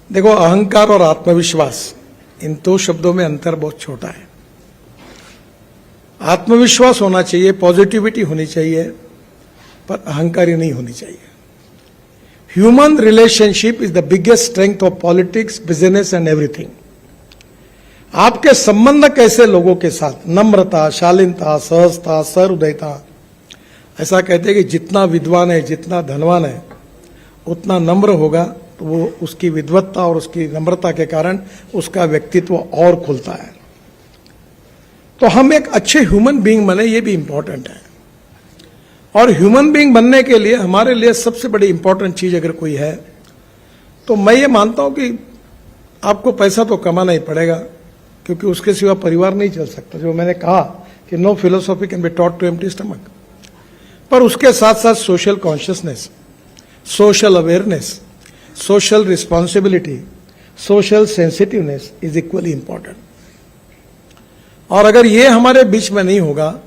देखो, अहंकार और आत्मविश्वास, इन दो शब्दों में अंतर बहुत छोटा है। आत्मविश्वास होना चाहिए, पॉजिटिविटी होनी चाहिए, पर अहंकारी नहीं होनी चाहिए। Human relationship is the biggest strength of politics, business and everything. आपके संबंध कैसे लोगों के साथ, नम्रता, शालीनता, सहजता, सहृदयता। ऐसा कहते हैं कि जितना विद्वान है, जितना धनवान है, उतना नम्र होगा, तो वो उसकी विद्वत्ता और उसकी नम्रता के कारण उसका व्यक्तित्व और खुलता है। तो हम एक अच्छे ह्यूमन बीइंग बने, ये भी इंपॉर्टेंट है। और ह्यूमन बीइंग बनने के लिए हमारे लिए सबसे बड़ी इंपॉर्टेंट चीज अगर कोई है, तो मैं ये मानता हूं कि आपको पैसा तो कमाना ही पड़ेगा, क्योंकि उसके सिवा परिवार नहीं चल सकता। जो मैंने कहा कि no philosophy can be taught to empty stomach, पर उसके साथ साथ social consciousness, social awareness, social responsibility, social sensitiveness is equally important. और अगर ये हमारे बीच में नहीं होगा,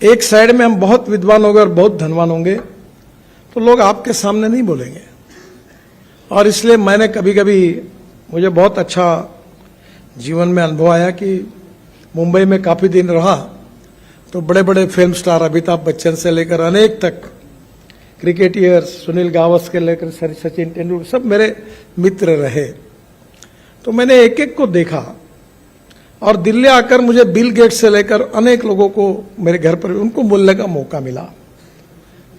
एक साइड में हम बहुत विद्वान होंगे और बहुत धनवान होंगे, तो लोग आपके सामने नहीं बोलेंगे। और इसलिए मैंने कभी कभी, मुझे बहुत अच्छा जीवन में अनुभव आया कि मुंबई में काफी दिन रहा, तो बड़े बड़े फिल्म स्टार, अमिताभ बच्चन से लेकर अनेक तक, क्रिकेटियर्स, सुनील गावस्कर लेकर सचिन तेंदुलकर, सब मेरे मित्र रहे। तो मैंने एक एक को देखा, और दिल्ली आकर मुझे बिल गेट्स से लेकर अनेक लोगों को मेरे घर पर उनको मिलने का मौका मिला।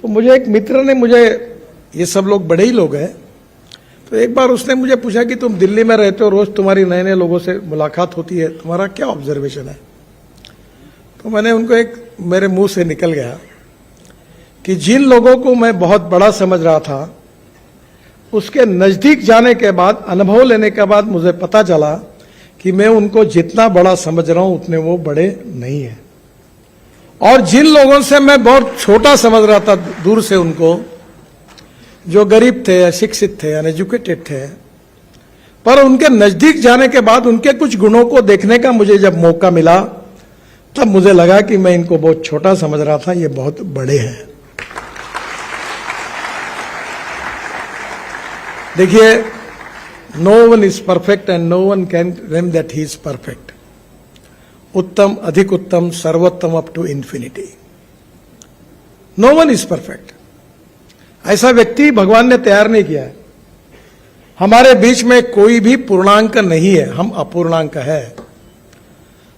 तो मुझे एक मित्र ने, मुझे, ये सब लोग बड़े ही लोग हैं, तो एक बार उसने मुझे पूछा कि तुम दिल्ली में रहते हो, रोज तुम्हारी नए नए लोगों से मुलाकात होती है, तुम्हारा क्या ऑब्जर्वेशन है? तो मैंने उनको, एक मेरे मुंह से निकल गया कि जिन लोगों को मैं बहुत बड़ा समझ रहा था, उसके नजदीक जाने के बाद, अनुभव लेने के बाद मुझे पता चला कि मैं उनको जितना बड़ा समझ रहा हूं उतने वो बड़े नहीं है। और जिन लोगों से मैं बहुत छोटा समझ रहा था दूर से, उनको, जो गरीब थे, अशिक्षित थे, अनएजुकेटेड थे, पर उनके नजदीक जाने के बाद उनके कुछ गुणों को देखने का मुझे जब मौका मिला, तब मुझे लगा कि मैं इनको बहुत छोटा समझ रहा था, ये बहुत बड़े हैं। देखिए, no one is perfect and no one can claim that he is perfect. उत्तम, अधिक उत्तम, सर्वोत्तम, up to infinity. No one is perfect. ऐसा व्यक्ति भगवान ने तैयार नहीं किया है। हमारे बीच में कोई भी पूर्णांक नहीं है, हम अपूर्णांक है।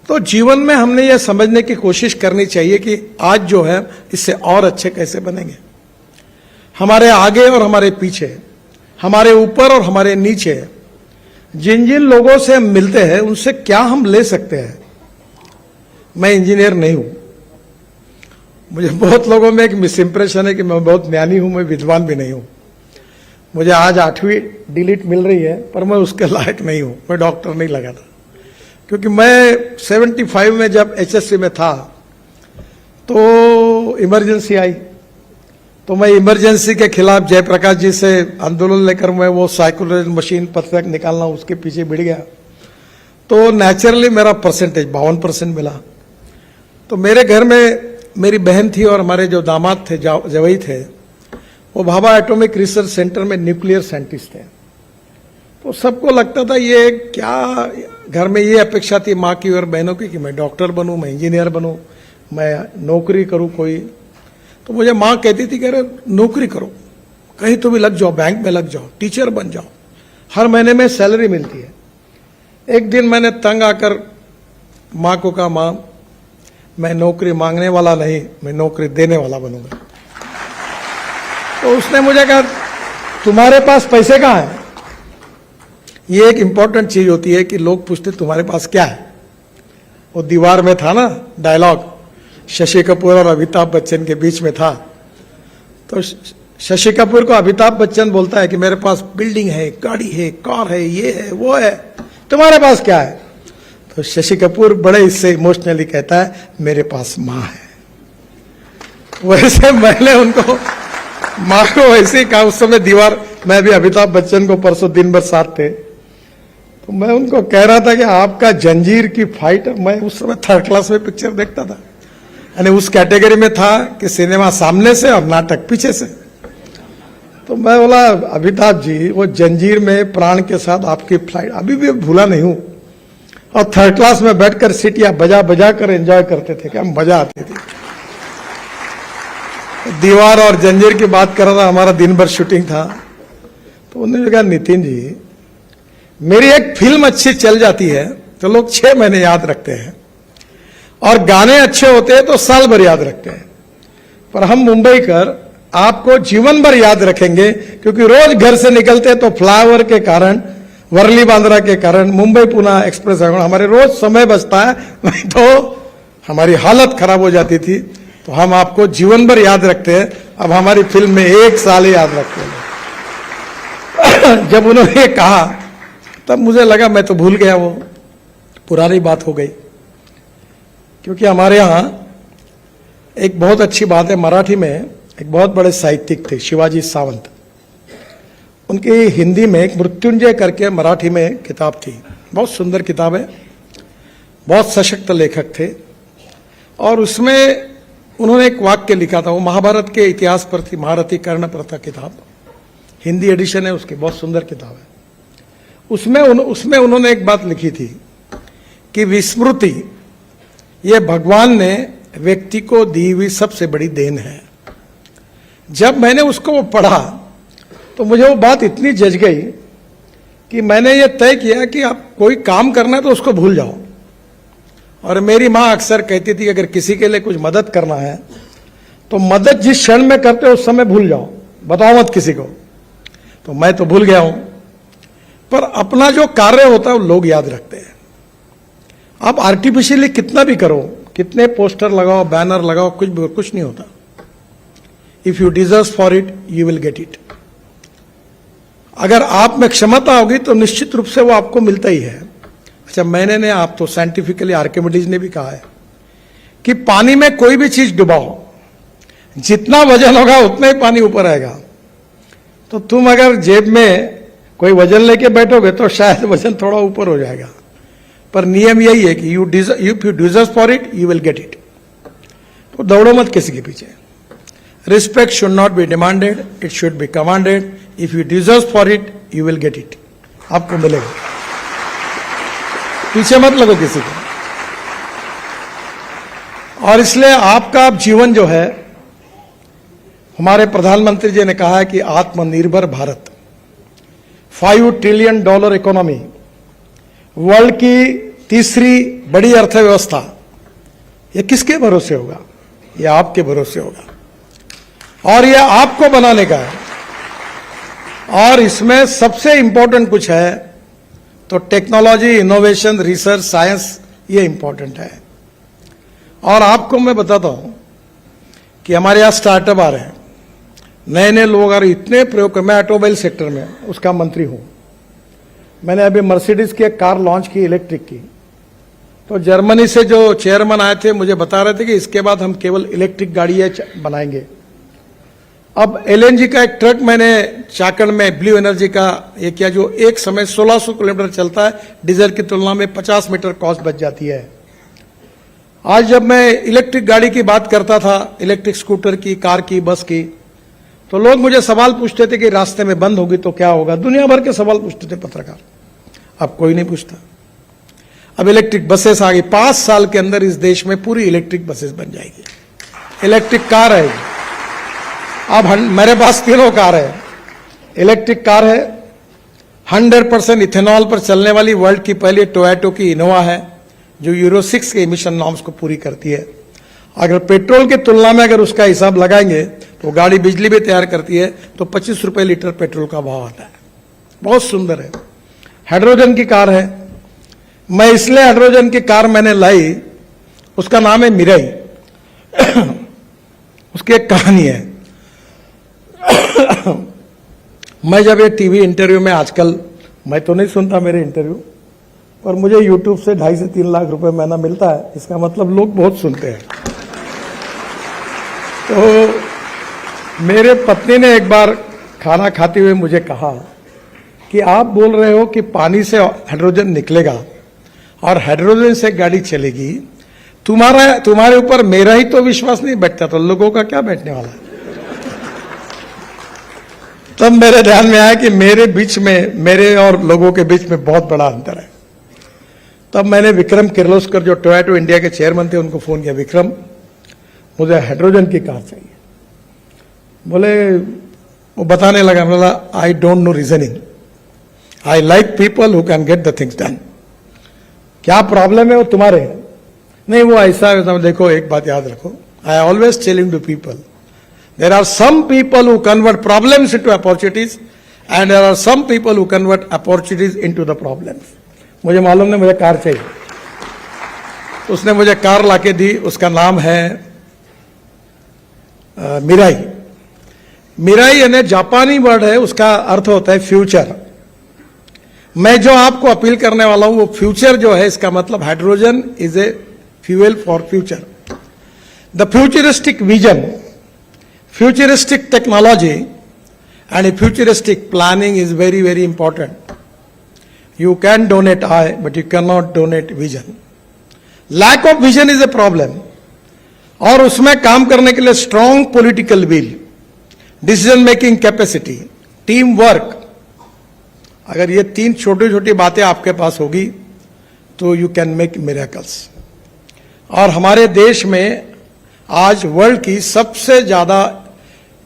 तो जीवन में हमने यह समझने की कोशिश करनी चाहिए कि आज जो है इससे और अच्छे कैसे बनेंगे। हमारे आगे और हमारे पीछे, हमारे ऊपर और हमारे नीचे, जिन जिन लोगों से हम मिलते हैं, उनसे क्या हम ले सकते हैं। मैं इंजीनियर नहीं हूं, मुझे बहुत लोगों में एक मिस इंप्रेशन है कि मैं बहुत ज्ञानी हूं, मैं विद्वान भी नहीं हूं। मुझे आज 8वीं डिलीट मिल रही है, पर मैं उसके लायक नहीं हूं, मैं डॉक्टर नहीं लगा था। क्योंकि मैं 75 में जब HSC में था, तो इमरजेंसी आई, तो मैं इमरजेंसी के खिलाफ जयप्रकाश जी से आंदोलन लेकर मैं वो साइक्लोरेज मशीन पत्रक निकालना, उसके पीछे भिड़ गया। तो नेचुरली मेरा परसेंटेज 52% मिला। तो मेरे घर में मेरी बहन थी और हमारे जो दामाद थे, जवई थे, वो भाभा एटॉमिक रिसर्च सेंटर में न्यूक्लियर साइंटिस्ट थे। तो सबको लगता था, ये क्या, घर में ये अपेक्षा थी माँ की और बहनों की कि मैं डॉक्टर बनूं, मैं इंजीनियर बनूं, मैं नौकरी करूं कोई। तो मुझे माँ कहती थी कि अरे नौकरी करो, कहीं तो भी लग जाओ, बैंक में लग जाओ, टीचर बन जाओ, हर महीने में सैलरी मिलती है। एक दिन मैंने तंग आकर माँ को कहा, माँ मैं नौकरी मांगने वाला नहीं, मैं नौकरी देने वाला बनूंगा। तो उसने मुझे कहा, तुम्हारे पास पैसे कहाँ हैं? ये एक इंपॉर्टेंट चीज होती है कि लोग पूछते तुम्हारे पास क्या है। वो दीवार में था ना डायलॉग, शशि कपूर और अमिताभ बच्चन के बीच में था। तो शशि कपूर को अमिताभ बच्चन बोलता है कि मेरे पास बिल्डिंग है, गाड़ी है, कार है, ये है, वो है, तुम्हारे पास क्या है? तो शशि कपूर बड़े इससे इमोशनली कहता है, मेरे पास माँ है। वैसे मैंने उनको, माँ को वैसे ही कहा। उस समय दीवार, मैं भी अमिताभ बच्चन को परसों दिन भर साथ थे, तो मैं उनको कह रहा था कि आपका जंजीर की फाइट, मैं उस समय 3rd क्लास में पिक्चर देखता था, यानी उस कैटेगरी में था कि सिनेमा सामने से और नाटक पीछे से। तो मैं बोला अमिताभ जी, वो जंजीर में प्राण के साथ आपकी फ्लाइट अभी भी भूला नहीं हूं, और थर्ड क्लास में बैठकर सीटियां बजा बजा कर एंजॉय करते थे, क्या मजा आती थी। दीवार और जंजीर की बात कर रहा था, हमारा दिन भर शूटिंग था। तो उन्होंने कहा नितिन जी, मेरी एक फिल्म अच्छी चल जाती है तो लोग 6 महीने याद रखते हैं, और गाने अच्छे होते हैं तो साल भर याद रखते हैं, पर हम मुंबई कर आपको जीवन भर याद रखेंगे, क्योंकि रोज घर से निकलते तो फ्लाईओवर के कारण, वर्ली बांद्रा के कारण, मुंबई पुणे एक्सप्रेस हमारे रोज समय बचता है, नहीं तो हमारी हालत खराब हो जाती थी। तो हम आपको जीवन भर याद रखते हैं। अब हमारी फिल्म में 1 साल ही याद रखते हैं। जब उन्होंने ये कहा तब मुझे लगा मैं तो भूल गया, वो पुरानी बात हो गई। क्योंकि हमारे यहाँ एक बहुत अच्छी बात है, मराठी में एक बहुत बड़े साहित्यिक थे शिवाजी सावंत, उनकी हिंदी में एक मृत्युंजय करके मराठी में किताब थी, बहुत सुंदर किताब है, बहुत सशक्त लेखक थे। और उसमें उन्होंने एक वाक्य लिखा था, वो महाभारत के इतिहास पर थी, महारथी कर्ण पर था किताब, हिंदी एडिशन है उसकी, बहुत सुंदर किताब है। उसमें उन्होंने एक बात लिखी थी कि विस्मृति ये भगवान ने व्यक्ति को दी हुई सबसे बड़ी देन है। जब मैंने उसको वो पढ़ा तो मुझे वो बात इतनी जज गई कि मैंने ये तय किया कि आप कोई काम करना है तो उसको भूल जाओ। और मेरी माँ अक्सर कहती थी अगर किसी के लिए कुछ मदद करना है तो मदद जिस क्षण में करते हो उस समय भूल जाओ, बताओ मत किसी को। तो मैं तो भूल गया हूं, पर अपना जो कार्य होता है वो लोग याद रखते हैं। आप आर्टिफिशियली कितना भी करो, कितने पोस्टर लगाओ, बैनर लगाओ, कुछ नहीं होता। If you deserve for it you will get it. अगर आप में क्षमता होगी तो निश्चित रूप से वो आपको मिलता ही है। अच्छा, मैंने ने आप तो साइंटिफिकली आर्किमिडीज ने भी कहा है कि पानी में कोई भी चीज डुबाओ, जितना वजन होगा उतना ही पानी ऊपर आएगा। तो तुम अगर जेब में कोई वजन लेके बैठोगे तो शायद वजन थोड़ा ऊपर हो जाएगा, पर नियम यही है कि if you deserve for it you will get it. तो दौड़ो मत किसी के पीछे। Respect should not be demanded, it should be commanded. If you deserve for it you will get it, आपको मिलेगा। पीछे मत लगो किसी को। और इसलिए आपका जीवन जो है, हमारे प्रधानमंत्री जी ने कहा है कि आत्मनिर्भर भारत, $5 ट्रिलियन इकोनॉमी, वर्ल्ड की तीसरी बड़ी अर्थव्यवस्था, ये किसके भरोसे होगा? ये आपके भरोसे होगा, और ये आपको बनाने का है। और इसमें सबसे इंपॉर्टेंट कुछ है तो टेक्नोलॉजी, इनोवेशन, रिसर्च, साइंस, ये इंपॉर्टेंट है। और आपको मैं बताता हूं कि हमारे यहां स्टार्टअप आ रहे हैं, नए नए लोग आ रहे, इतने प्रयोग। मैं ऑटोमोबाइल सेक्टर में उसका मंत्री हूं। मैंने अभी मर्सिडीज की एक कार लॉन्च की, इलेक्ट्रिक की। तो जर्मनी से जो चेयरमैन आए थे मुझे बता रहे थे कि इसके बाद हम केवल इलेक्ट्रिक गाड़ी बनाएंगे। अब एलएनजी का एक ट्रक मैंने चाकण में ब्लू एनर्जी का ये किया, जो एक समय 1600 किलोमीटर चलता है, डीजल की तुलना में 50 मीटर कॉस्ट बच जाती है। आज जब मैं इलेक्ट्रिक गाड़ी की बात करता था, इलेक्ट्रिक स्कूटर की, कार की, बस की, तो लोग मुझे सवाल पूछते थे कि रास्ते में बंद होगी तो क्या होगा। दुनिया भर के सवाल पूछते थे पत्रकार, अब कोई नहीं पूछता। अब इलेक्ट्रिक बसेस आ गई, 5 साल के अंदर इस देश में पूरी इलेक्ट्रिक बसेस बन जाएगी, इलेक्ट्रिक कार आएगी। अब मेरे पास 3 कार है, इलेक्ट्रिक कार है, 100% इथेनॉल पर चलने वाली वर्ल्ड की पहली टोयोटा की इनोवा है, जो यूरो 6 के इमिशन नॉर्म्स को पूरी करती है। अगर पेट्रोल की तुलना में अगर उसका हिसाब लगाएंगे तो गाड़ी बिजली भी तैयार करती है, तो 25 रुपए लीटर पेट्रोल का भाव आता है। बहुत सुंदर है। हाइड्रोजन की कार है। मैं इसलिए हाइड्रोजन की कार मैंने लाई, उसका नाम है मिराई। उसकी एक कहानी है। मैं जब ये टीवी इंटरव्यू में, आजकल मैं तो नहीं सुनता मेरे इंटरव्यू, पर मुझे यूट्यूब से 2.5 से 3 लाख रुपए महीना मिलता है, इसका मतलब लोग बहुत सुनते हैं। तो मेरे पत्नी ने एक बार खाना खाते हुए मुझे कहा कि आप बोल रहे हो कि पानी से हाइड्रोजन निकलेगा और हाइड्रोजन से गाड़ी चलेगी, तुम्हारे ऊपर मेरा ही तो विश्वास नहीं बैठता, तो लोगों का क्या बैठने वाला है? तब मेरे ध्यान में आया कि मेरे बीच में, मेरे और लोगों के बीच में बहुत बड़ा अंतर है। तब मैंने विक्रम किर्लोस्कर जो टोयोटा इंडिया के चेयरमैन थे उनको फोन किया, विक्रम मुझे हाइड्रोजन की कार चाहिए। बोले, वो बताने लगा, बोला I don't know reasoning, I like people who can get the things done. क्या प्रॉब्लम है वो तुम्हारे? नहीं वो ऐसा है, देखो एक बात याद रखो, I always telling to people, there are some people who convert problems into opportunities and there are some people who convert opportunities into the problems. मुझे मालूम नहीं, मुझे कार चाहिए। उसने मुझे कार लाके दी, उसका नाम है मिराई। मिराई यानी जापानी वर्ड है, उसका अर्थ होता है फ्यूचर। मैं जो आपको अपील करने वाला हूं वो फ्यूचर जो है, इसका मतलब hydrogen is a fuel for future. The futuristic vision, futuristic technology and A futuristic planning is very very important. You can donate eye, but you cannot donate vision. Lack of vision is a problem. और उसमें काम करने के लिए strong political will, decision making capacity, team work, अगर ये तीन छोटी छोटी बातें आपके पास होगी तो you can make miracles. और हमारे देश में आज वर्ल्ड की सबसे ज्यादा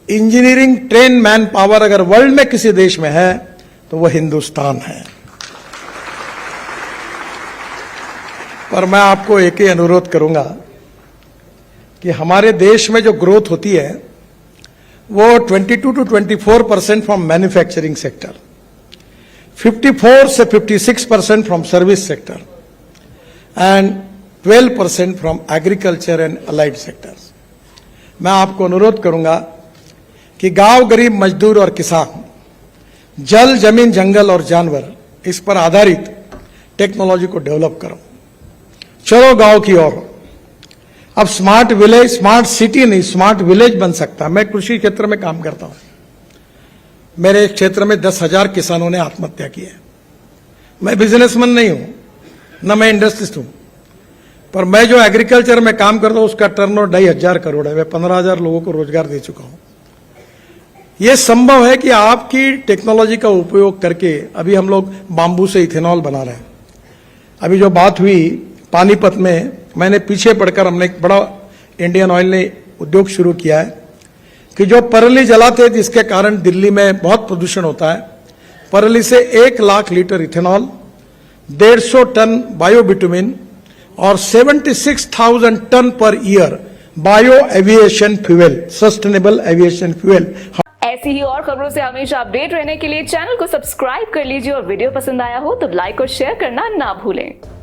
इंजीनियरिंग ट्रेन मैन पावर अगर वर्ल्ड में किसी देश में है तो वह हिंदुस्तान है। पर मैं आपको एक ही अनुरोध करूंगा कि हमारे देश में जो ग्रोथ होती है वो 22 to 24% फ्रॉम मैन्युफैक्चरिंग सेक्टर, 54 से 56% from service sector and 12% from agriculture and allied sectors. मैं आपको अनुरोध करूंगा कि गांव, गरीब, मजदूर और किसान, जल, जमीन, जंगल और जानवर, इस पर आधारित टेक्नोलॉजी को डेवलप करो। चलो गांव की ओर। अब स्मार्ट विलेज, स्मार्ट सिटी नहीं, स्मार्ट विलेज बन सकता है। मैं कृषि क्षेत्र में काम करता हूं, मेरे क्षेत्र में 10,000 किसानों ने आत्महत्या की है। मैं बिजनेसमैन नहीं हूं, न मैं इंडस्ट्रिस्ट हूं, पर मैं जो एग्रीकल्चर में काम करता हूं उसका टर्नओवर 2,500 करोड़ है। मैं 15,000 लोगों को रोजगार दे चुका हूं। यह संभव है कि आपकी टेक्नोलॉजी का उपयोग करके, अभी हम लोग बांबू से इथेनॉल बना रहे हैं। अभी जो बात हुई पानीपत में, मैंने पीछे पढ़कर, हमने एक बड़ा इंडियन ऑयल ने उद्योग शुरू किया है कि जो परली जलाते जिसके कारण दिल्ली में बहुत प्रदूषण होता है, परली से 1 lakh litre ethanol, 150 tonne biobitumen और 76,000 tonne per year bio aviation fuel, sustainable aviation fuel. ऐसी ही और खबरों से हमेशा अपडेट रहने के लिए चैनल को सब्सक्राइब कर लीजिए और वीडियो पसंद आया हो तो लाइक और शेयर करना ना भूलें।